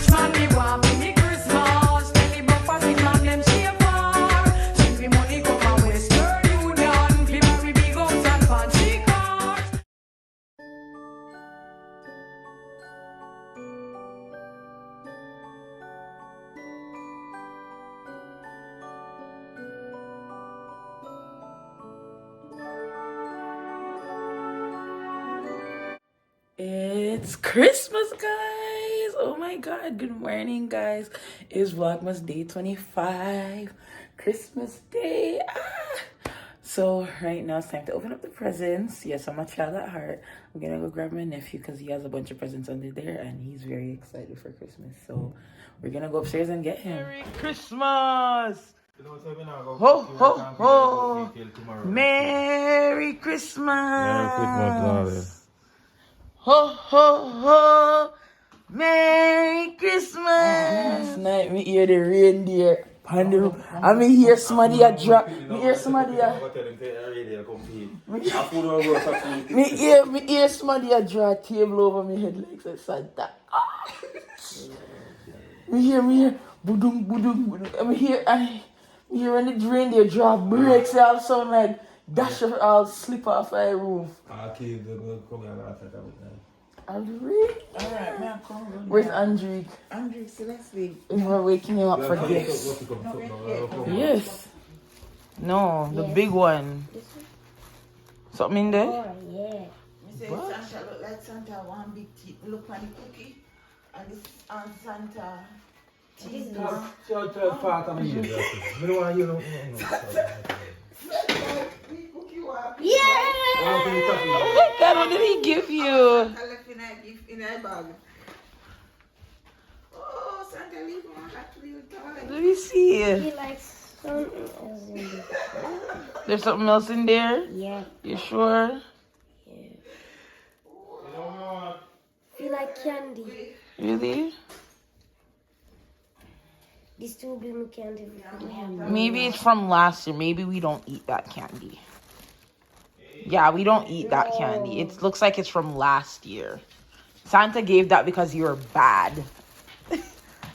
Rich man, me want me Christmas. Tell me about party man, them cheer for. Send me money come a Western Union. Me marry big house and fancy cars. It's Christmas, guys. Oh my god, good morning, guys. It's Vlogmas day 25, Christmas day. So right now it's time to open up the presents. Yes, I'm a child at heart. I'm gonna go grab my nephew because he has a bunch of presents under there and he's very excited for Christmas. So we're gonna go upstairs and get him. Merry Christmas! Ho ho ho! Merry Christmas! Merry Christmas, darling. Ho ho ho! Merry Christmas! Last night me hear the reindeer. Pandu. I me hear somebody a drop. Me hear somebody a. Me hear somebody a draw a table over me head like say Santa. Me hear. Budung budung. I me hear when the reindeer draw brakes. They all sound like dash of all slip off my roof. Alright, man, come on. Where's Andrew? Andrew, so let's sleep. We're waking him up for gifts. Yes. No, the big one. Something in there? Oh, yeah. Me say Santa look like Santa one big teeth. Look on the cookie. And this Santa teeth. Yeah! Oh my god, what did he give you? I left in a bag. Oh, Santa leave one hot little toy. Let me see. He likes something else in this. There's something else in there? Yeah. You sure? Yeah. He like candy. Really? This will be my candy. Maybe it's from last year. Maybe we don't eat that candy. Yeah, we don't eat that candy. It looks like it's from last year. Santa gave that because you were bad.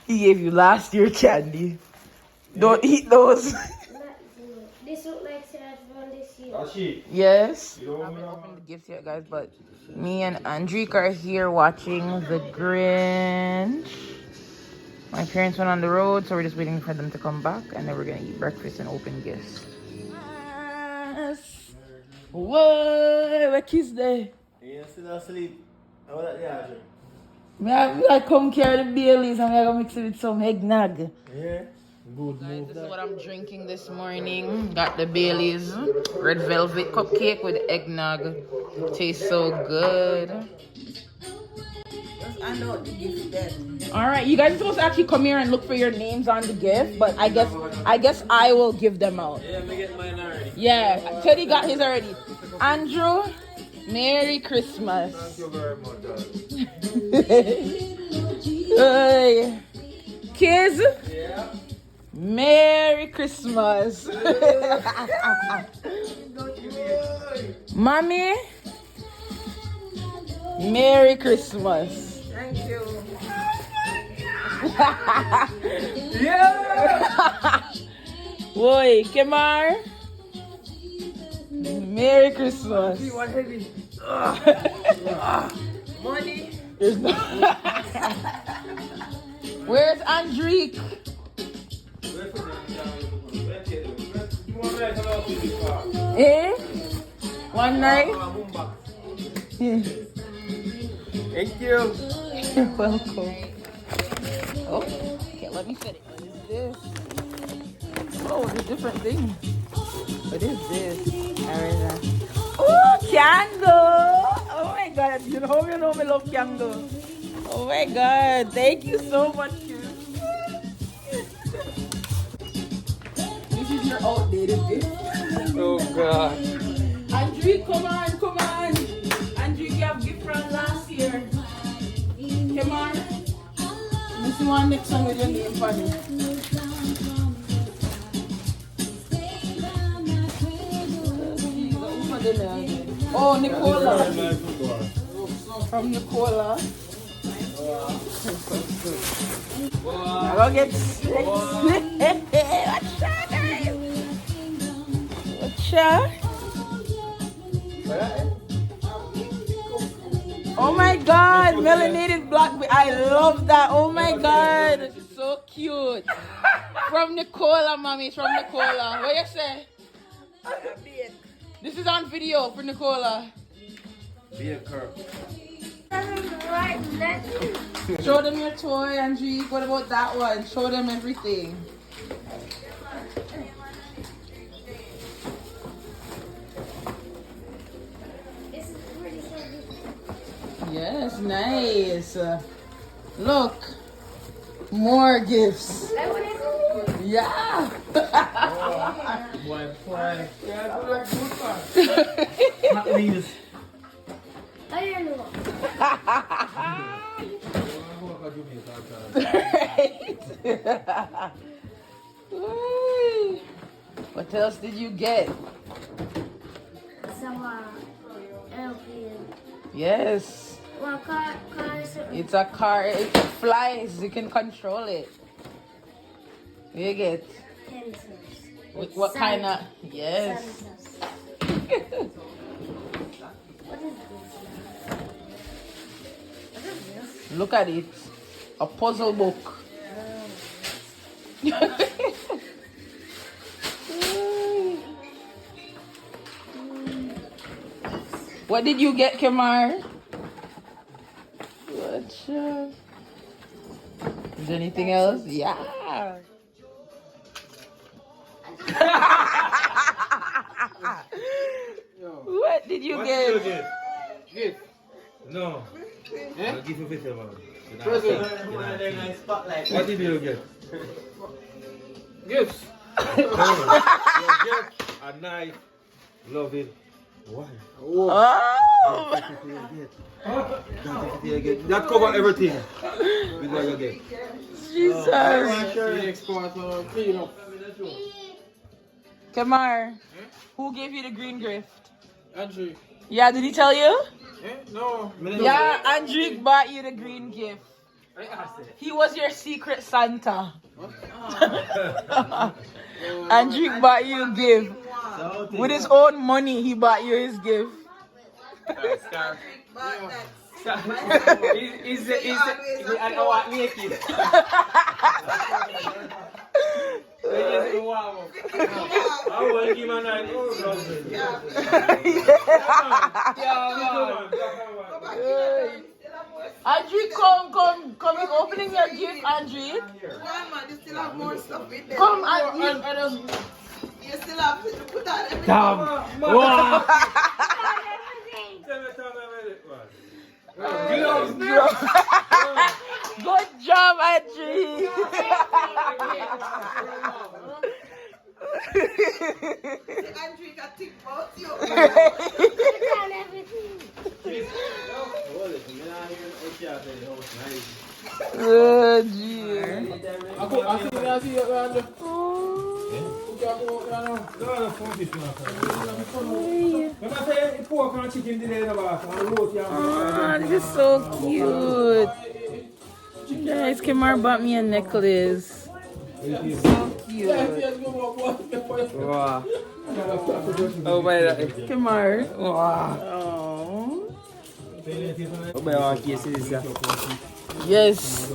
He gave you last year candy. Don't eat those. This look like Sarah's from this year. Yes. I haven't opened the gifts yet, guys, but me and Andrique are here watching The Grinch. My parents went on the road, so we're just waiting for them to come back, and then we're gonna eat breakfast and open gifts. Yes. Whoa, what kiss there? You still asleep. How that yeah? I come carry the Baileys and I'm gonna mix it with some eggnog. Yeah. Good Guys, move. this is what I'm drinking this morning. Got the Baileys red velvet cupcake with eggnog. Tastes so good. I know the gift then. All right, you guys are supposed to actually come here and look for your names on the gift, but I guess I will give them out. Yeah, me get mine already. Yeah, Teddy got his already. Andrew, Merry Christmas. Thank you very much, Hey, kids, Yeah. Merry Christmas. Mommy, Merry Christmas. Thank you. Yeah. Boy, Kemar, Merry Christmas. Money. There's no. Where's Andrique? Eh? One night? Thank you. You're welcome. Oh, okay, let me fit it. What is this? Oh, there's different things. What is this? Oh, candle! Oh my god, you know me love candle. Oh my god, thank you so much. This is your outdated gift. Oh God. Andrew, come on. Andrew, you have gift from last year. Come on. Let's see one next one with your name for me. Oh, Nicola. From Nicola. I'm gonna get slick. Watch out, guys. Watch out. Oh my god, melanated black. I love that. Oh my god. So cute. From Nicola, mommy. It's from Nicola. What you say? This is on video for Nicola. Be a curve. Show them your toy, Angelique. What about that one? Show them everything. This is pretty so Yes, nice. Look. More gifts. I want to Yeah. Boy, boy. I don't know. What else did you get? Some airplane. Yes. Well, car is It's a car. It flies. You can control it. What you get? pencils. What kind of? Yes. Santas. What is this? Look at it. A puzzle book. What did you get, Kemar? Gotcha. Is there anything else? Yeah. What did you get? Gift. No. I'll give you a picture, man. What did you get? Gifts. You get a nice, loving wife. Oh. That cover everything. With what you get. Jesus. Kemar, who gave you the green gift? Andrew. Yeah, did he tell you? No. Yeah, Andrew bought you the green gift. He was your secret Santa. Andrew bought you a gift. With his own money, he bought you his gift. I will give a night. Andrew, come, he's opening your gift, Andrew. You still have more stuff in there. Come, Andrew. You still have to put on everything. Wow. Good job, Andrew. Andrew got think about you. on everything. Oh, dear. Oh, this is so cute. Guys, Kemar bought me a necklace. So cute. Wow. Oh, my God. Kemar. Wow. Oh. Oh, my God. Yes.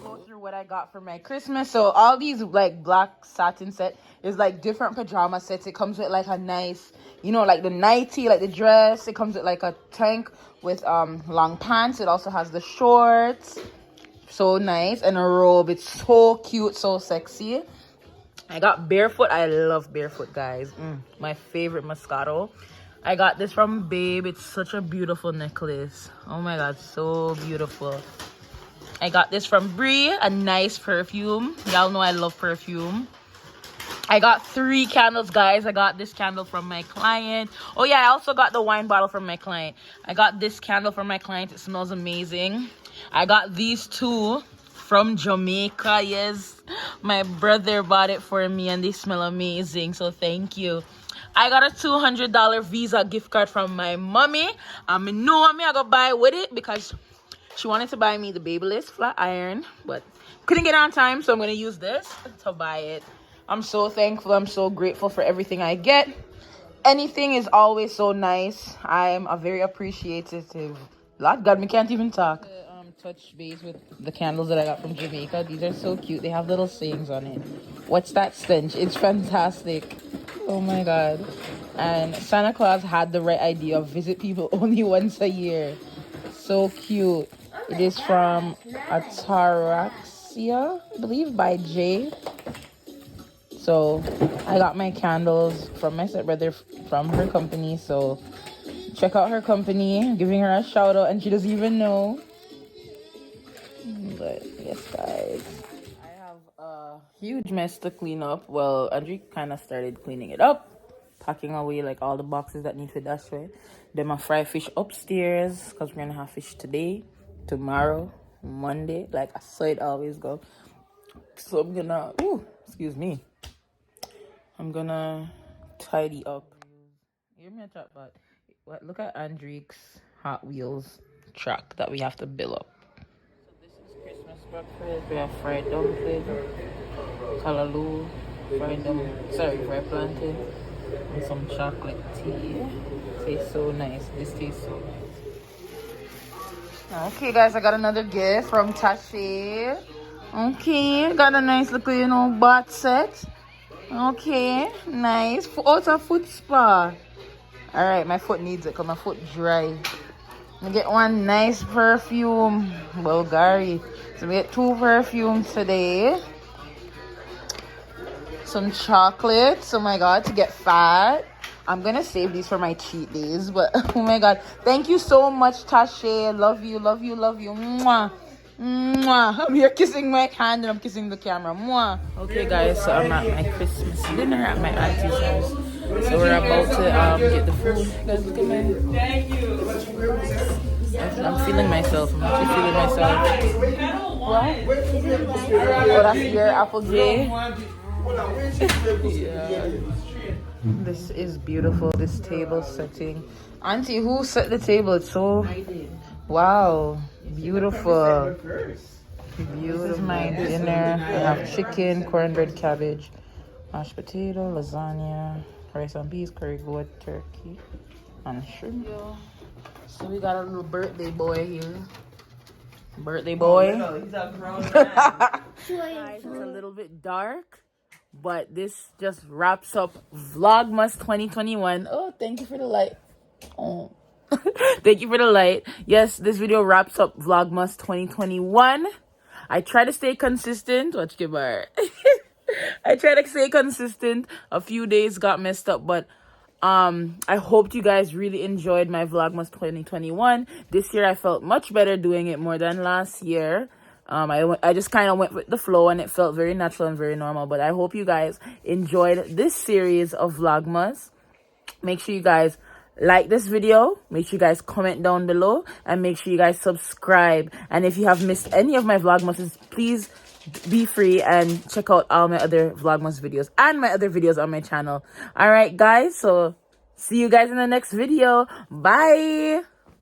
Go through what I got for my Christmas. So all these like black satin set is like different pajama sets. It comes with like a nice, you know, like the nightie, like the dress. It comes with like a tank with long pants. It also has the shorts. So nice. And a robe. It's so cute, so sexy. I got barefoot. I love barefoot, guys. My favorite Moscato. I got this from Babe. It's such a beautiful necklace. Oh my god, so beautiful. I got this from Brie, a nice perfume. Y'all know I love perfume. I got 3 candles, guys. I got this candle from my client. Oh yeah, I also got the wine bottle from my client. I got this candle from my client. It smells amazing. I got these 2 from Jamaica. Yes, my brother bought it for me and they smell amazing, so thank you. I got a $200 Visa gift card from my mommy. I know I gotta buy with it because she wanted to buy me the Babyliss flat iron, but couldn't get it on time, so I'm gonna use this to buy it. I'm so thankful. I'm so grateful for everything I get. Anything is always so nice. I'm a very appreciative. Lord God, me can't even talk. Touch base with the candles that I got from Jamaica. These are so cute. They have little sayings on it. What's that stench? It's fantastic. Oh my God. And Santa Claus had the right idea of visit people only once a year. So cute. It is from Ataraxia, I believe, by Jay. So I got my candles from my stepbrother from her company. So check out her company. Giving her a shout out, and she doesn't even know. But yes, guys, I have a huge mess to clean up. Well, Andre kind of started cleaning it up, packing away like all the boxes that need to dash away. Then my fry fish upstairs because we're gonna have fish today, tomorrow, Monday. Like I saw it always go. So I'm gonna, excuse me. I'm gonna tidy up. Give me a chat, but look at Andre's Hot Wheels truck that we have to build up. Christmas breakfast. We have fried dumpling, kalaloo, fried plantain, and some chocolate tea. Tastes so nice. This tastes so nice. Okay, guys, I got another gift from Tashi. Okay, got a nice little, bath set. Okay, nice. Oh, it's a foot spa. All right, my foot needs it because my foot dry. I get one nice perfume, Bulgari. So we get 2 perfumes today. Some chocolates. Oh my God, to get fat. I'm gonna save these for my cheat days. But oh my God, thank you so much, Tashe. Love you, love you, love you. Mwah. Mwah. I'm here kissing my hand and I'm kissing the camera. Mwah. Okay, guys, so I'm at my Christmas dinner at my auntie's house. So we're about to get the food. Guys, look at my... I'm feeling myself. I'm actually feeling myself. What? Oh, that's your Apple J? Yeah. This is beautiful, this table setting. Auntie, who set the table? It's so... I did. Wow. Beautiful. Beautiful. This is my dinner. I have chicken, cornbread, cabbage, mashed potato, lasagna, rice and peas, curry goat, turkey, and shrimp. So we got a little birthday boy here. Birthday boy. Oh, he's a grown man. It's a little bit dark, but this just wraps up Vlogmas 2021. Oh, thank you for the light. Oh. Thank you for the light. Yes, this video wraps up Vlogmas 2021. I try to stay consistent. Watch Kibar. I try to stay consistent. A few days got messed up, but I hoped you guys really enjoyed my Vlogmas 2021. This year I felt much better doing it more than last year. I just kind of went with the flow and it felt very natural and very normal. But I hope you guys enjoyed this series of Vlogmas. Make sure you guys like this video, make sure you guys comment down below, and make sure you guys subscribe. And if you have missed any of my Vlogmases, please be free and check out all my other Vlogmas videos and my other videos on my channel. All right, guys, so see you guys in the next video. Bye.